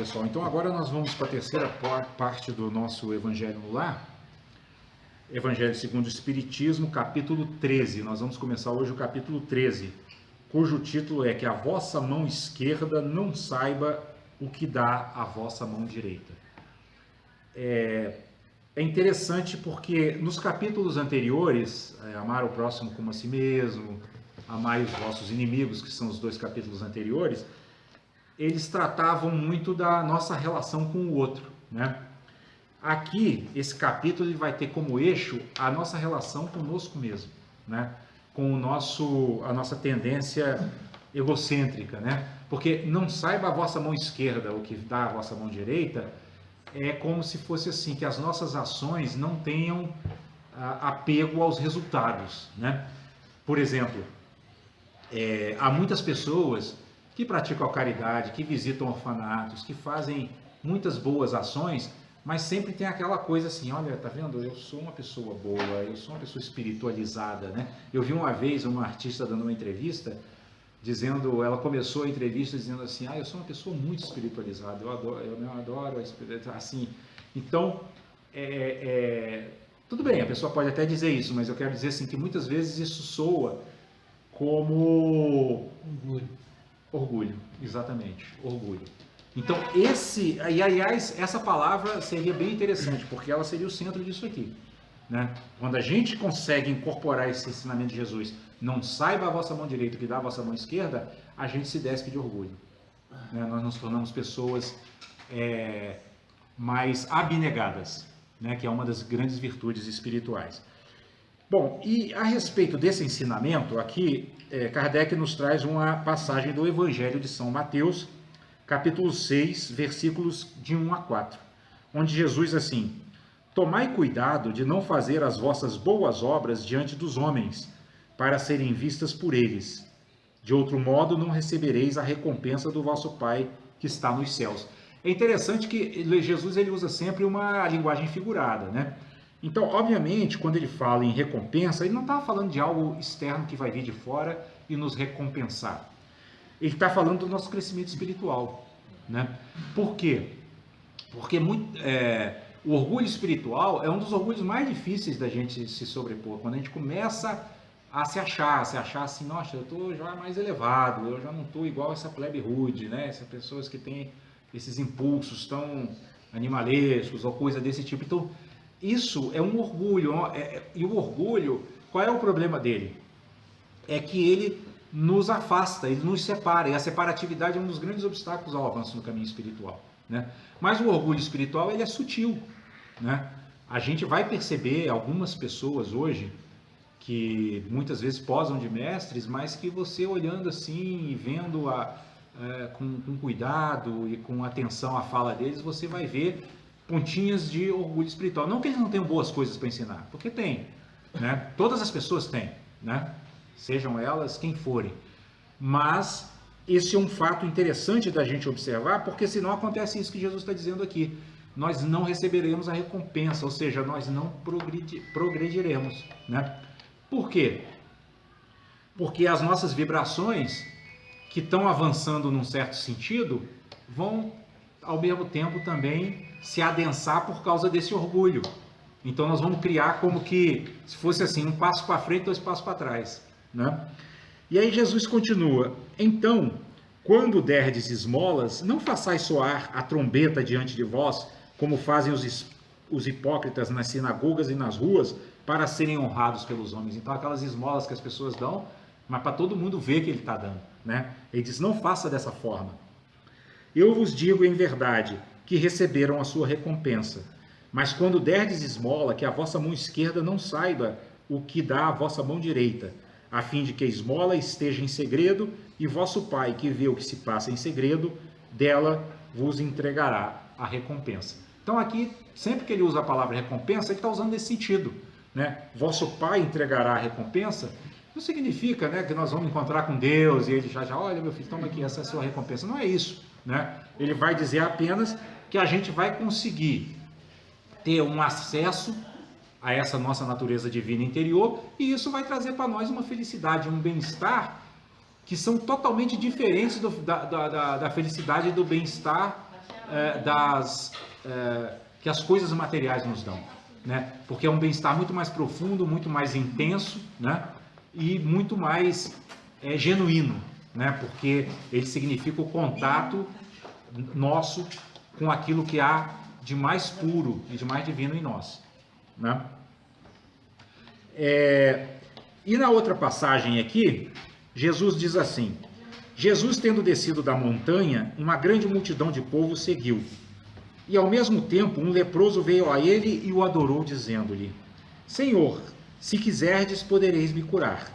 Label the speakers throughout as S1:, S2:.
S1: pessoal, então agora nós vamos para a terceira parte do nosso Evangelho no Lar, Evangelho segundo o Espiritismo, capítulo 13. Nós vamos começar hoje o capítulo 13, cujo título é que a vossa mão esquerda não saiba o que dá a vossa mão direita. É interessante porque nos capítulos anteriores, amar o próximo como a si mesmo, amai os vossos inimigos, que são os dois capítulos anteriores, eles tratavam muito da nossa relação com o outro, né? Aqui, esse capítulo ele vai ter como eixo a nossa relação conosco mesmo, né? Com a nossa tendência egocêntrica, né? Porque não saiba a vossa mão esquerda o que dá a vossa mão direita, é como se fosse assim, que as nossas ações não tenham apego aos resultados, né? Por exemplo, há muitas pessoas que praticam a caridade, que visitam orfanatos, que fazem muitas boas ações, mas sempre tem aquela coisa assim, olha, tá vendo? Eu sou uma pessoa boa, eu sou uma pessoa espiritualizada, né? Eu vi uma vez uma artista dando uma entrevista, dizendo, ela começou a entrevista dizendo assim, eu sou uma pessoa muito espiritualizada, eu adoro a espiritualidade, assim. Então, tudo bem, a pessoa pode até dizer isso, mas eu quero dizer assim que muitas vezes isso soa como orgulho, exatamente, orgulho. Então, aliás, essa palavra seria bem interessante, porque ela seria o centro disso aqui, né? Quando a gente consegue incorporar esse ensinamento de Jesus, não saiba a vossa mão direita o que dá a vossa mão esquerda, a gente se despe de orgulho, né? Nós nos tornamos pessoas mais abnegadas, né? Que é uma das grandes virtudes espirituais. Bom, e a respeito desse ensinamento, aqui Kardec nos traz uma passagem do Evangelho de São Mateus, capítulo 6, versículos de 1 a 4, onde Jesus assim: tomai cuidado de não fazer as vossas boas obras diante dos homens, para serem vistas por eles. De outro modo, não recebereis a recompensa do vosso Pai que está nos céus. É interessante que Jesus ele usa sempre uma linguagem figurada, né? Então, obviamente, quando ele fala em recompensa, ele não está falando de algo externo que vai vir de fora e nos recompensar. Ele está falando do nosso crescimento espiritual, né? Por quê? Porque o orgulho espiritual é um dos orgulhos mais difíceis da gente se sobrepor. Quando a gente começa a se achar assim, nossa, eu estou já mais elevado, eu já não estou igual essa plebe rude, né? Essas pessoas que têm esses impulsos tão animalescos ou coisa desse tipo. Então, isso é um orgulho. E o orgulho, qual é o problema dele? É que ele nos afasta, ele nos separa, e a separatividade é um dos grandes obstáculos ao avanço no caminho espiritual, né? Mas o orgulho espiritual, ele é sutil, né? A gente vai perceber algumas pessoas hoje que muitas vezes posam de mestres, mas que você olhando assim e vendo com cuidado e com atenção a fala deles, você vai ver pontinhas de orgulho espiritual. Não que eles não tenham boas coisas para ensinar, porque tem, né? Todas as pessoas têm, né? Sejam elas quem forem. Mas esse é um fato interessante da gente observar, porque senão acontece isso que Jesus está dizendo aqui. Nós não receberemos a recompensa, ou seja, nós não progrediremos, né? Por quê? Porque as nossas vibrações, que estão avançando num certo sentido, vão, ao mesmo tempo, também se adensar por causa desse orgulho. Então nós vamos criar como que, se fosse assim, um passo para frente, 2 passos para trás, né? E aí Jesus continua: então, quando derdes esmolas, não façais soar a trombeta diante de vós, como fazem os hipócritas nas sinagogas e nas ruas, para serem honrados pelos homens. Então, aquelas esmolas que as pessoas dão, mas para todo mundo ver que ele está dando, né? Ele diz: não faça dessa forma. Eu vos digo em verdade que receberam a sua recompensa. Mas quando derdes esmola, que a vossa mão esquerda não saiba o que dá a vossa mão direita, a fim de que a esmola esteja em segredo, e vosso Pai, que vê o que se passa em segredo, dela vos entregará a recompensa. Então aqui, sempre que ele usa a palavra recompensa, ele está usando nesse sentido, né? Vosso Pai entregará a recompensa, não significa, né, que nós vamos encontrar com Deus e ele já olha, meu filho, toma aqui, essa é a sua recompensa. Não é isso, né? Ele vai dizer apenas que a gente vai conseguir ter um acesso a essa nossa natureza divina interior, e isso vai trazer para nós uma felicidade, um bem-estar que são totalmente diferentes da felicidade e do bem-estar que as coisas materiais nos dão, né? Porque é um bem-estar muito mais profundo, muito mais intenso, né? E muito mais genuíno, né? Porque ele significa o contato nosso com aquilo que há de mais puro e de mais divino em nós, né? E na outra passagem aqui, Jesus diz assim: Jesus, tendo descido da montanha, uma grande multidão de povo o seguiu. E ao mesmo tempo um leproso veio a ele e o adorou, dizendo-lhe: Senhor, se quiserdes, podereis me curar.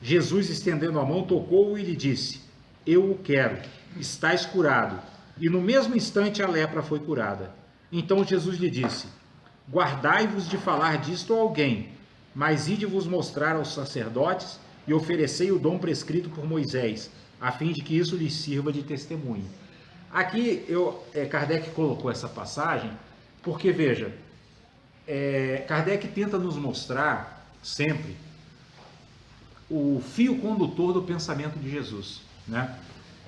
S1: Jesus, estendendo a mão, tocou-o e lhe disse: Eu o quero, estás curado. E no mesmo instante a lepra foi curada. Então Jesus lhe disse: Guardai-vos de falar disto a alguém, mas ide-vos mostrar aos sacerdotes e oferecei o dom prescrito por Moisés, a fim de que isso lhes sirva de testemunho. Aqui Kardec colocou essa passagem porque, veja, Kardec tenta nos mostrar sempre o fio condutor do pensamento de Jesus, né?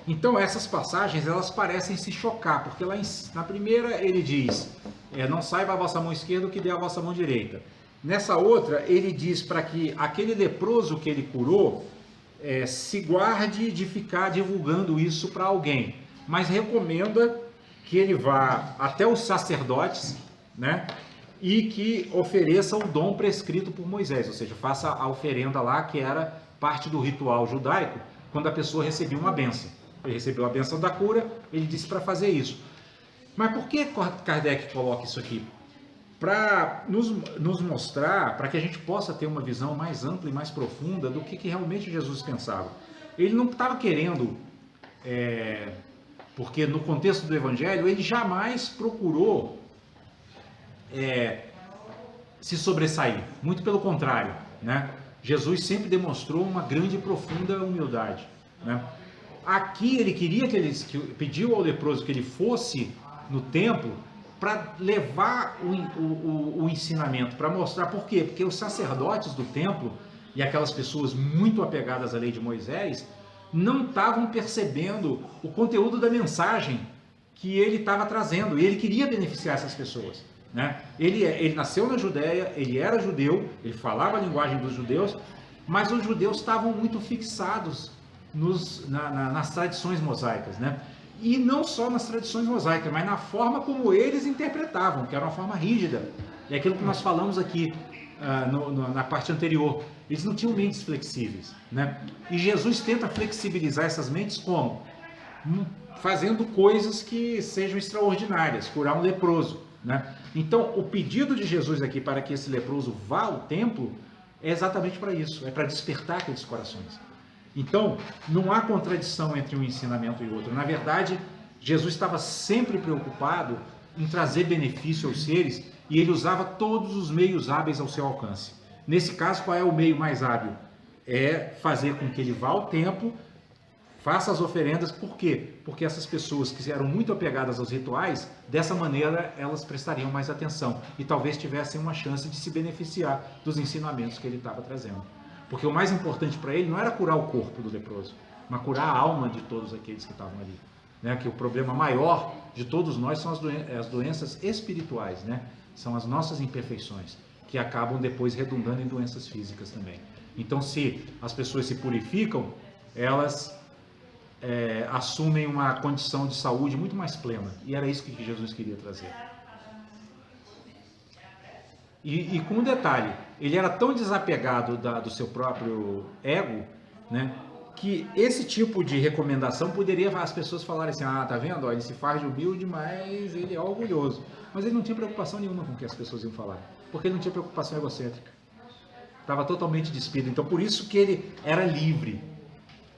S1: Então essas passagens, elas parecem se chocar, porque lá na primeira ele diz: não saiba a vossa mão esquerda o que dê a vossa mão direita. Nessa outra ele diz para que aquele leproso que ele curou se guarde de ficar divulgando isso para alguém, mas recomenda que ele vá até os sacerdotes, né, e que ofereça o dom prescrito por Moisés, ou seja, faça a oferenda lá, que era parte do ritual judaico, quando a pessoa recebia uma bênção. Ele recebeu a bênção da cura, ele disse para fazer isso. Mas por que Kardec coloca isso aqui? Para nos mostrar, para que a gente possa ter uma visão mais ampla e mais profunda do que realmente Jesus pensava. Ele não estava querendo, porque no contexto do Evangelho, ele jamais procurou se sobressair, muito pelo contrário, né? Jesus sempre demonstrou uma grande e profunda humildade, né? Aqui ele queria pediu ao leproso que ele fosse no templo para levar o ensinamento, para mostrar por quê? Porque os sacerdotes do templo e aquelas pessoas muito apegadas à lei de Moisés não estavam percebendo o conteúdo da mensagem que ele estava trazendo, e ele queria beneficiar essas pessoas, né? Ele nasceu na Judéia, ele era judeu, ele falava a linguagem dos judeus, mas os judeus estavam muito fixados nas tradições mosaicas, né? E não só nas tradições mosaicas, mas na forma como eles interpretavam, que era uma forma rígida. É aquilo que nós falamos aqui na parte anterior. Eles não tinham mentes flexíveis, né? E Jesus tenta flexibilizar essas mentes como? Fazendo coisas que sejam extraordinárias, curar um leproso, né? Então, o pedido de Jesus aqui para que esse leproso vá ao templo é exatamente para isso, é para despertar aqueles corações. Então, não há contradição entre um ensinamento e outro. Na verdade, Jesus estava sempre preocupado em trazer benefício aos seres e ele usava todos os meios hábeis ao seu alcance. Nesse caso, qual é o meio mais hábil? É fazer com que ele vá ao templo, faça as oferendas. Por quê? Porque essas pessoas que eram muito apegadas aos rituais, dessa maneira elas prestariam mais atenção e talvez tivessem uma chance de se beneficiar dos ensinamentos que ele estava trazendo. Porque o mais importante para ele não era curar o corpo do leproso, mas curar a alma de todos aqueles que estavam ali, né? Que o problema maior de todos nós são as doenças espirituais, né? São as nossas imperfeições, que acabam depois redundando em doenças físicas também. Então, se as pessoas se purificam, elas assumem uma condição de saúde muito mais plena. E era isso que Jesus queria trazer. E com um detalhe, ele era tão desapegado do seu próprio ego, né, que esse tipo de recomendação poderia as pessoas falarem assim: ah, tá vendo? Ó, ele se faz de humilde, mas ele é orgulhoso. Mas ele não tinha preocupação nenhuma com o que as pessoas iam falar, porque ele não tinha preocupação egocêntrica. Estava totalmente despido. Então, por isso que ele era livre.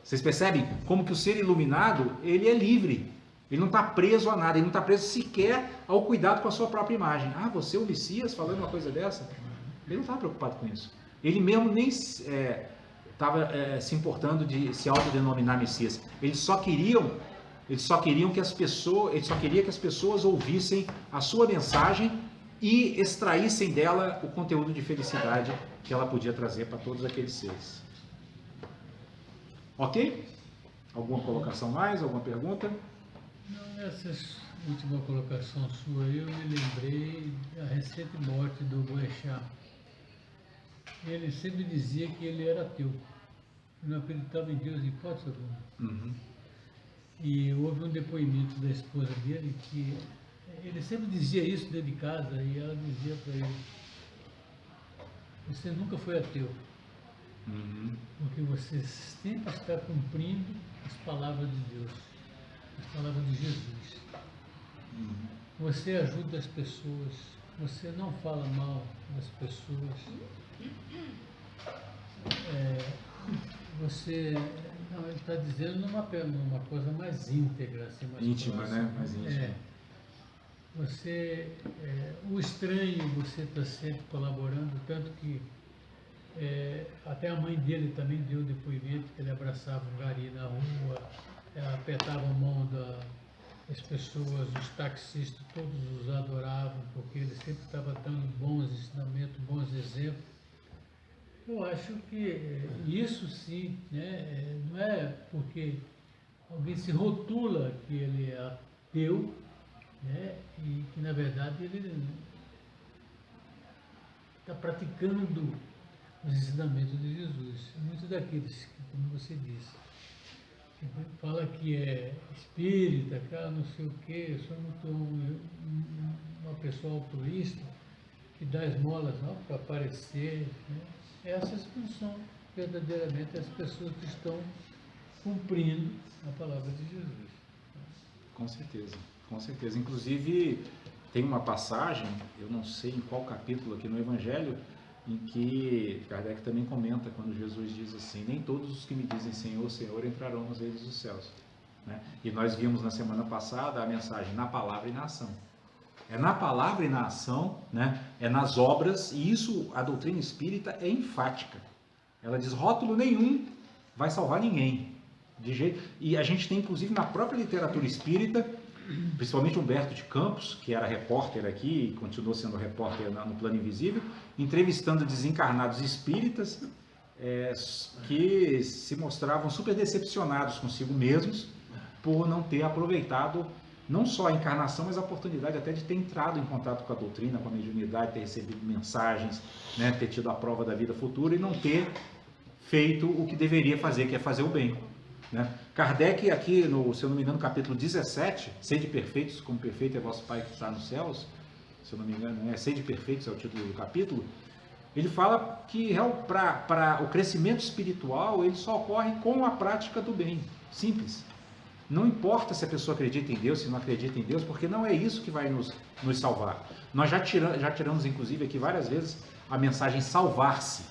S1: Vocês percebem como que o ser iluminado, ele é livre. Ele não está preso a nada, ele não está preso sequer ao cuidado com a sua própria imagem. Ah, você é o Messias falando uma coisa dessa? Ele não estava preocupado com isso. Ele mesmo nem estava se importando de se autodenominar Messias. Eles só queriam que as pessoas ouvissem a sua mensagem e extraíssem dela o conteúdo de felicidade que ela podia trazer para todos aqueles seres. Ok? Alguma colocação mais? Alguma pergunta?
S2: Não, essas última colocação sua, eu me lembrei da recente morte do Boechat. Ele sempre dizia que ele era ateu, não acreditava em Deus em hipótese alguma.
S1: Uhum.
S2: E houve um depoimento da esposa dele que ele sempre dizia isso dentro de casa e ela dizia para ele: você nunca foi ateu, porque você sempre está cumprindo as palavras de Deus, as palavras de Jesus. Você ajuda as pessoas, você não fala mal das pessoas, você, não, ele está dizendo numa coisa mais íntegra, assim, mais
S1: Íntima,
S2: próxima.
S1: né? Mais íntima.
S2: Você, o estranho, você está sempre colaborando, tanto que até a mãe dele também deu depoimento que ele abraçava um gari na rua, apertava a mão das pessoas, os taxistas, todos os adoravam, porque ele sempre estava dando bons ensinamentos, bons exemplos. Eu acho que isso sim, né, não é porque alguém se rotula que ele é ateu, né, e que na verdade ele está praticando os ensinamentos de Jesus. Muitos daqueles, como você disse, que fala que é espírita, cara, não sei o quê, eu sou muito uma pessoa altruísta, que dá esmolas não para aparecer, né? Essas não são verdadeiramente as pessoas que estão cumprindo a palavra de Jesus.
S1: Com certeza, com certeza. Inclusive, tem uma passagem, eu não sei em qual capítulo aqui no Evangelho, em que Kardec também comenta quando Jesus diz assim: nem todos os que me dizem Senhor, Senhor entrarão nos reinos dos céus. Né? E nós vimos na semana passada a mensagem na palavra e na ação. É na palavra e na ação, né? É nas obras, e isso a doutrina espírita é enfática. Ela diz: rótulo nenhum vai salvar ninguém. De jeito... E a gente tem, inclusive, na própria literatura espírita, principalmente Humberto de Campos, que era repórter aqui e continuou sendo repórter no Plano Invisível, entrevistando desencarnados espíritas que se mostravam super decepcionados consigo mesmos por não ter aproveitado não só a encarnação, mas a oportunidade até de ter entrado em contato com a doutrina, com a mediunidade, ter recebido mensagens, né, ter tido a prova da vida futura e não ter feito o que deveria fazer, que é fazer o bem. Né? Kardec, aqui, se eu não me engano, no capítulo 17, Sede perfeitos, como perfeito é vosso Pai que está nos céus, se eu não me engano, né? Sede perfeitos é o título do capítulo, ele fala que para o crescimento espiritual, ele só ocorre com a prática do bem, simples. Não importa se a pessoa acredita em Deus, se não acredita em Deus, porque não é isso que vai nos salvar. Nós já tiramos, inclusive, aqui várias vezes a mensagem salvar-se,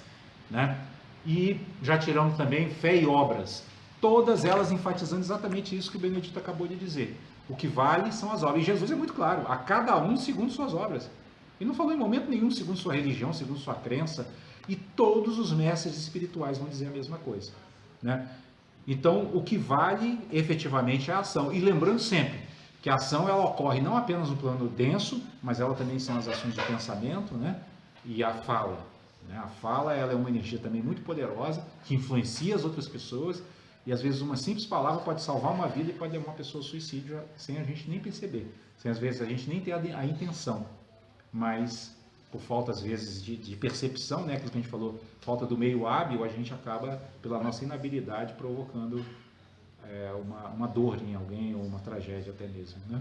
S1: né? E já tiramos também fé e obras. Todas elas enfatizando exatamente isso que o Benedito acabou de dizer. O que vale são as obras. E Jesus é muito claro, a cada um segundo suas obras. Ele não falou em momento nenhum segundo sua religião, segundo sua crença. E todos os mestres espirituais vão dizer a mesma coisa, né? Então, o que vale efetivamente é a ação. E lembrando sempre que a ação ela ocorre não apenas no plano denso, mas ela também são as ações de pensamento, né? E a fala. Né? A fala ela é uma energia também muito poderosa, que influencia as outras pessoas, e às vezes uma simples palavra pode salvar uma vida e pode levar uma pessoa ao suicídio sem a gente nem perceber, sem às vezes a gente nem ter a intenção, mas por falta às vezes de percepção, né, aquilo que a gente falou, falta do meio hábil, a gente acaba pela nossa inabilidade provocando uma dor em alguém ou uma tragédia até mesmo, né?